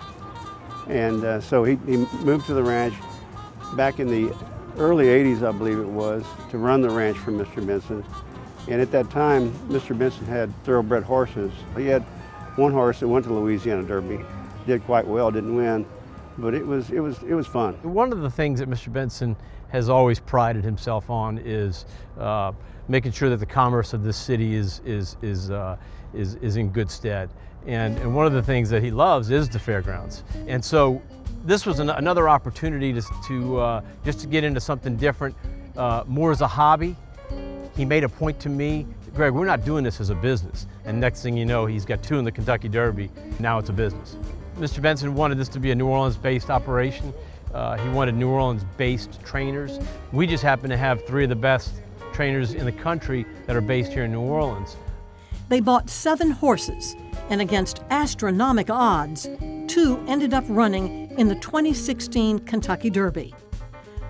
Speaker 13: And so he moved to the ranch back in the early 80s, I believe it was, to run the ranch for Mr. Benson. And at that time, Mr. Benson had thoroughbred horses. He had one horse that went to Louisiana Derby, did quite well, didn't win, but it was fun.
Speaker 2: One of the things that Mr. Benson has always prided himself on is making sure that the commerce of this city is in good stead. And one of the things that he loves is the fairgrounds. And so this was another opportunity to just to get into something different, more as a hobby. He made a point to me, Greg, we're not doing this as a business. And next thing you know, he's got 2 in the Kentucky Derby. Now it's a business. Mr. Benson wanted this to be a New Orleans-based operation. He wanted New Orleans-based trainers. We just happen to have 3 of the best trainers in the country that are based here in New Orleans.
Speaker 3: They bought 7 horses, and against astronomical odds, 2 ended up running in the 2016 Kentucky Derby.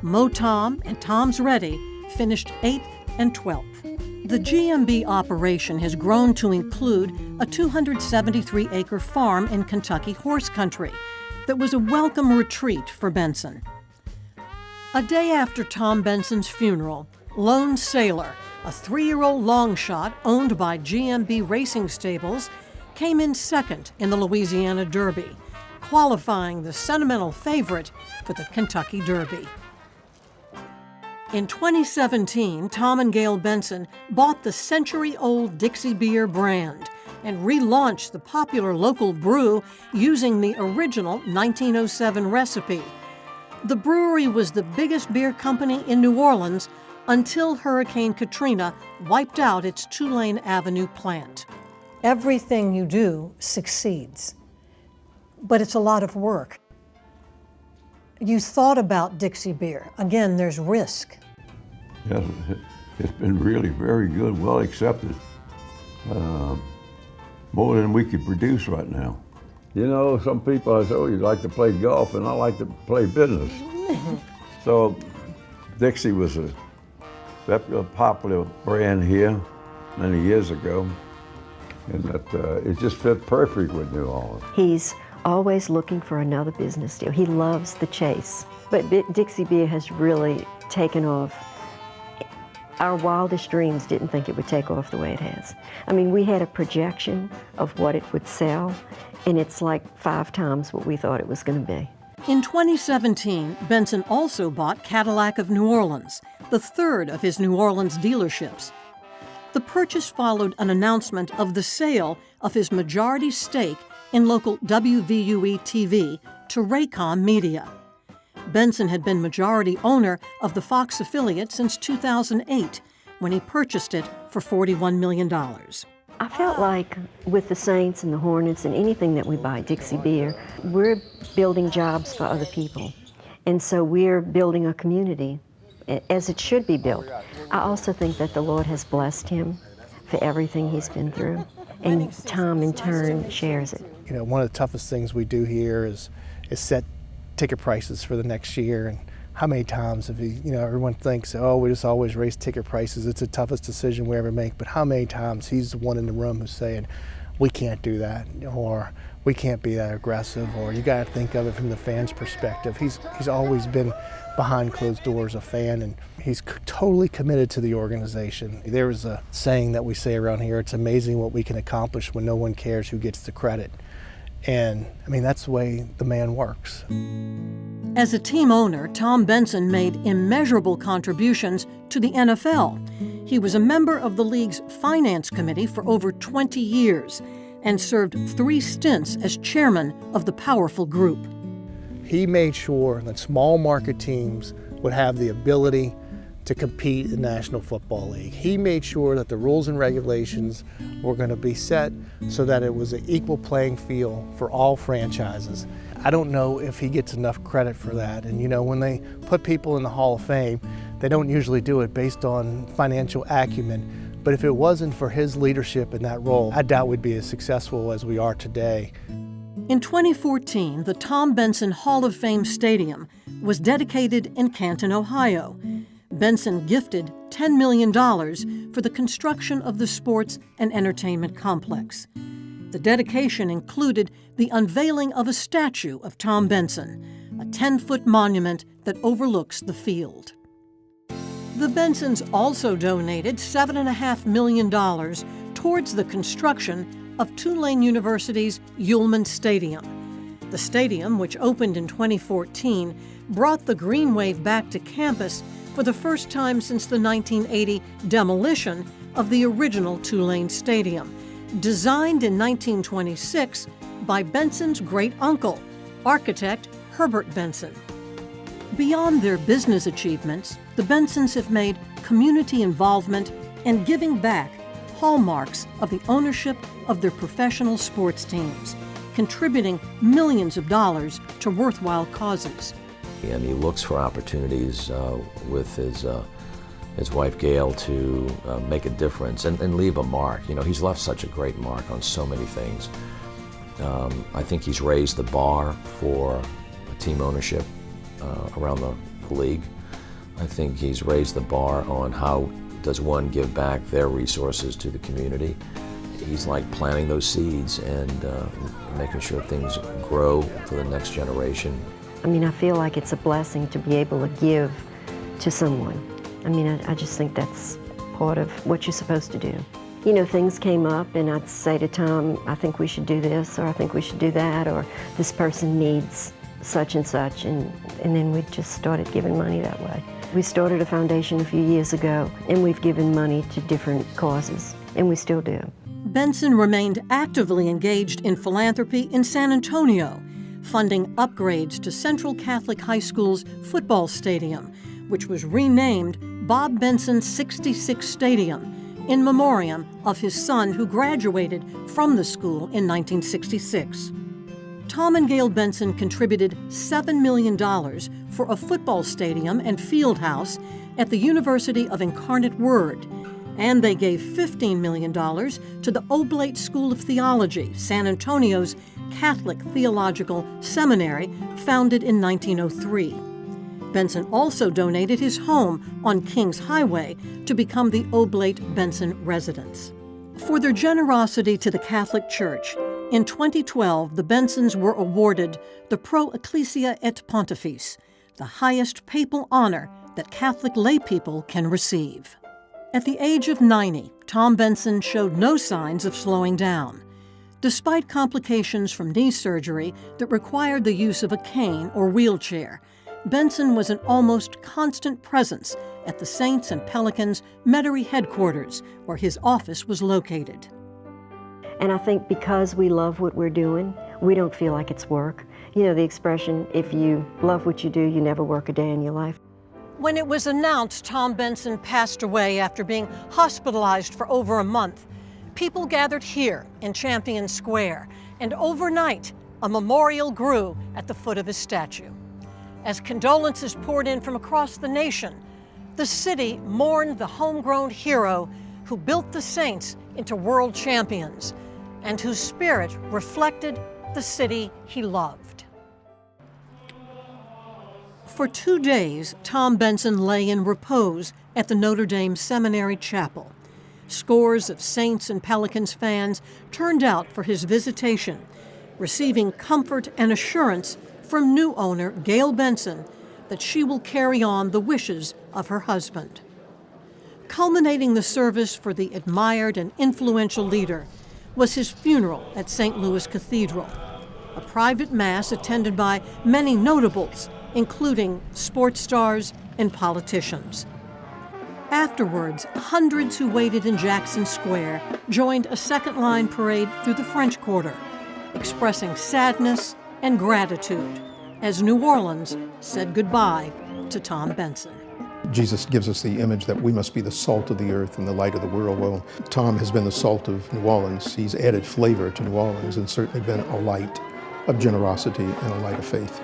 Speaker 3: Mo Tom and Tom's Ready finished 8th and 12th. The GMB operation has grown to include a 273-acre farm in Kentucky horse country that was a welcome retreat for Benson. A day after Tom Benson's funeral, Lone Sailor, a 3-year-old long shot owned by GMB Racing Stables, came in second in the Louisiana Derby, qualifying the sentimental favorite for the Kentucky Derby. In 2017, Tom and Gail Benson bought the century-old Dixie Beer brand and relaunched the popular local brew using the original 1907 recipe. The brewery was the biggest beer company in New Orleans until Hurricane Katrina wiped out its Tulane Avenue plant.
Speaker 4: Everything you do succeeds, but it's a lot of work. You thought about Dixie Beer. Again, there's risk.
Speaker 5: Yes, it's been really very good, well accepted. More than we could produce right now. You know, some people say, oh, you like to play golf, and I like to play business. So Dixie was a popular brand here many years ago, and that it just fit perfect with New Orleans.
Speaker 19: He's always looking for another business deal. He loves the chase. But Dixie Beer has really taken off. Our wildest dreams didn't think it would take off the way it has. I mean, we had a projection of what it would sell, and it's like 5 times what we thought it was going to be.
Speaker 3: In 2017, Benson also bought Cadillac of New Orleans, the 3rd of his New Orleans dealerships. The purchase followed an announcement of the sale of his majority stake in local WVUE-TV to Raycom Media. Benson had been majority owner of the Fox affiliate since 2008, when he purchased it for $41 million.
Speaker 19: I felt like with the Saints and the Hornets and anything that we buy, Dixie Beer, we're building jobs for other people. And so we're building a community as it should be built. I also think that the Lord has blessed him for everything he's been through. And Tom, in turn, shares it.
Speaker 22: You know, one of the toughest things we do here is set ticket prices for the next year. And how many times have everyone thinks, oh, we just always raise ticket prices. It's the toughest decision we ever make. But how many times he's the one in the room who's saying, we can't do that, or we can't be that aggressive, or you got to think of it from the fan's perspective. He's always been behind closed doors a fan, and he's totally committed to the organization. There is a saying that we say around here, it's amazing what we can accomplish when no one cares who gets the credit. And I mean, that's the way the man works.
Speaker 3: As a team owner, Tom Benson made immeasurable contributions to the NFL. He was a member of the league's finance committee for over 20 years and served 3 stints as chairman of the powerful group.
Speaker 22: He made sure that small market teams would have the ability to compete in the National Football League. He made sure that the rules and regulations were going to be set so that it was an equal playing field for all franchises. I don't know if he gets enough credit for that. And you know, when they put people in the Hall of Fame, they don't usually do it based on financial acumen. But if it wasn't for his leadership in that role, I doubt we'd be as successful as we are today.
Speaker 3: In 2014, the Tom Benson Hall of Fame Stadium was dedicated in Canton, Ohio. Benson gifted $10 million for the construction of the sports and entertainment complex. The dedication included the unveiling of a statue of Tom Benson, a 10-foot monument that overlooks the field. The Bensons also donated $7.5 million towards the construction of Tulane University's Ullman Stadium. The stadium, which opened in 2014, brought the Green Wave back to campus for the first time since the 1980 demolition of the original Tulane Stadium, designed in 1926 by Benson's great-uncle, architect Herbert Benson. Beyond their business achievements, the Bensons have made community involvement and giving back hallmarks of the ownership of their professional sports teams, contributing millions of dollars to worthwhile causes.
Speaker 15: And he looks for opportunities with his wife Gail to make a difference and leave a mark. You know, he's left such a great mark on so many things. I think he's raised the bar for team ownership around the league. I think he's raised the bar on how does one give back their resources to the community. He's like planting those seeds and making sure things grow for the next generation.
Speaker 19: I mean, I feel like it's a blessing to be able to give to someone. I mean, I just think that's part of what you're supposed to do. You know, things came up and I'd say to Tom, I think we should do this, or I think we should do that, or this person needs such and such, and then we just started giving money that way. We started a foundation a few years ago, and we've given money to different causes, and we still do.
Speaker 3: Benson remained actively engaged in philanthropy in San Antonio, funding upgrades to Central Catholic High School's football stadium, which was renamed Bob Benson 66 Stadium in memoriam of his son who graduated from the school in 1966. Tom and Gail Benson contributed $7 million for a football stadium and field house at the University of Incarnate Word, and they gave $15 million to the Oblate School of Theology, San Antonio's Catholic Theological Seminary, founded in 1903. Benson also donated his home on Kings Highway to become the Oblate Benson residence. For their generosity to the Catholic Church, in 2012, the Bensons were awarded the Pro Ecclesia et Pontifice, the highest papal honor that Catholic laypeople can receive. At the age of 90, Tom Benson showed no signs of slowing down. Despite complications from knee surgery that required the use of a cane or wheelchair, Benson was an almost constant presence at the Saints and Pelicans Metairie headquarters, where his office was located.
Speaker 19: And I think because we love what we're doing, we don't feel like it's work. You know the expression, if you love what you do, you never work a day in your life.
Speaker 3: When it was announced Tom Benson passed away after being hospitalized for over a month, people gathered here in Champion Square, and overnight, a memorial grew at the foot of his statue. As condolences poured in from across the nation, the city mourned the homegrown hero who built the Saints into world champions and whose spirit reflected the city he loved. For 2 days, Tom Benson lay in repose at the Notre Dame Seminary Chapel. Scores of Saints and Pelicans fans turned out for his visitation, receiving comfort and assurance from new owner Gail Benson that she will carry on the wishes of her husband. Culminating the service for the admired and influential leader was his funeral at St. Louis Cathedral, a private mass attended by many notables, including sports stars and politicians. Afterwards, hundreds who waited in Jackson Square joined a second-line parade through the French Quarter, expressing sadness and gratitude as New Orleans said goodbye to Tom Benson.
Speaker 18: Jesus gives us the image that we must be the salt of the earth and the light of the world. Well, Tom has been the salt of New Orleans. He's added flavor to New Orleans and certainly been a light of generosity and a light of faith.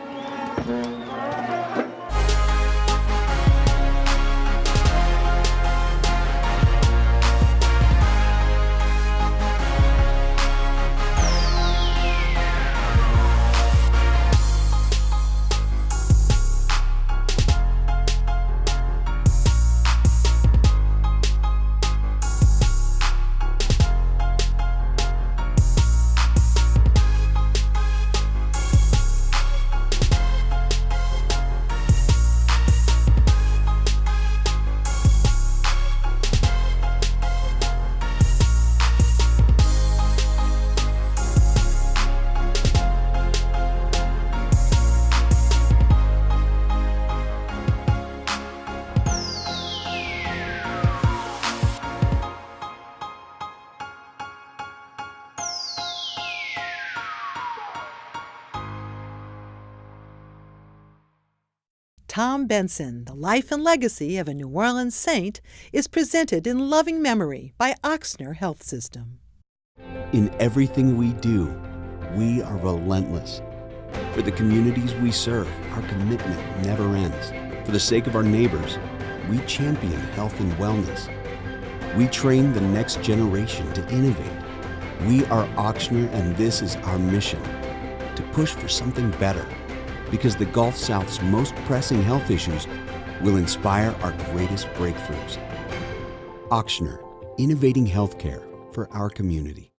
Speaker 9: Tom Benson, The Life and Legacy of a New Orleans Saint, is presented in loving memory by Ochsner Health System.
Speaker 12: In everything we do, we are relentless. For the communities we serve, our commitment never ends. For the sake of our neighbors, we champion health and wellness. We train the next generation to innovate. We are Ochsner, and this is our mission, to push for something better. Because the Gulf South's most pressing health issues will inspire our greatest breakthroughs. Ochsner, innovating healthcare for our community.